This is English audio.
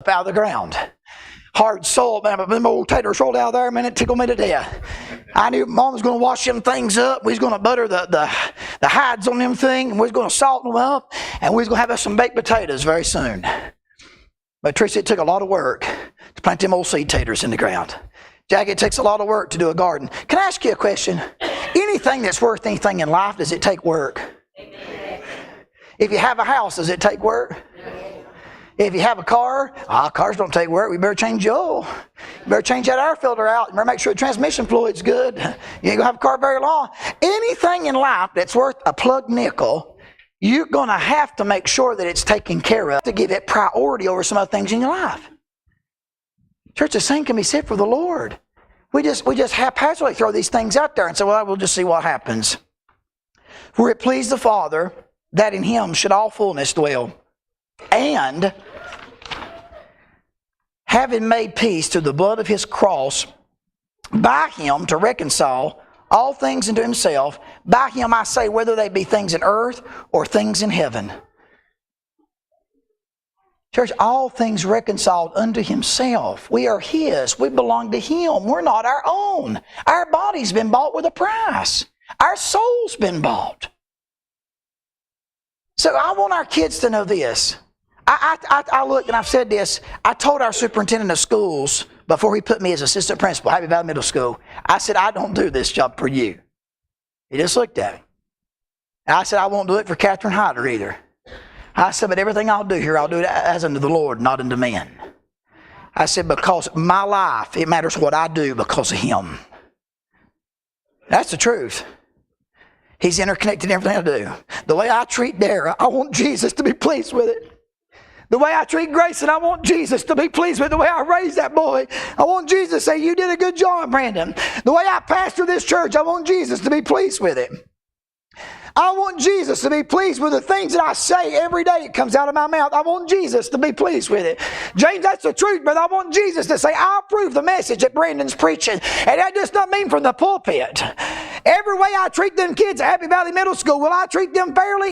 out of the ground. Hard soil, man, but them old taters rolled out there, man, it tickled me to death. I knew Mom was going to wash them things up. We was going to butter the hides on them things, and we was going to salt them up, and we was going to have us some baked potatoes very soon. But Tricia, it took a lot of work to plant them old seed taters in the ground. Jackie, it takes a lot of work to do a garden. Can I ask you a question? Anything that's worth anything in life, does it take work? Amen. If you have a house, does it take work? Amen. If you have a car, cars don't take work. We better change the oil. You better change that air filter out. You better make sure the transmission fluid's good. You ain't going to have a car very long. Anything in life that's worth a plug nickel, you're going to have to make sure that it's taken care of to give it priority over some other things in your life. Church, the same can be said for the Lord. We just haphazardly throw these things out there and say, well, we'll just see what happens. For it pleased the Father that in Him should all fullness dwell. And having made peace through the blood of His cross, by Him to reconcile all things unto Himself. By Him I say, whether they be things in earth or things in heaven. Church, all things reconciled unto Himself. We are His. We belong to Him. We're not our own. Our body's been bought with a price. Our soul's been bought. So I want our kids to know this. I look, and I've said this, I told our superintendent of schools before he put me as assistant principal, Happy Valley Middle School, I said, I don't do this job for you. He just looked at me. And I said, I won't do it for Catherine Hyder either. I said, but everything I'll do here, I'll do it as unto the Lord, not unto men. I said, because my life, it matters what I do because of Him. That's the truth. He's interconnected in everything I do. The way I treat Dara, I want Jesus to be pleased with it. The way I treat Grayson, I want Jesus to be pleased with it. The way I raise that boy, I want Jesus to say, you did a good job, Brandon. The way I pastor this church, I want Jesus to be pleased with it. I want Jesus to be pleased with the things that I say every day it comes out of my mouth. I want Jesus to be pleased with it. James, that's the truth, but I want Jesus to say, I approve the message that Brandon's preaching. And that does not mean from the pulpit. Every way I treat them kids at Happy Valley Middle School, will I treat them fairly?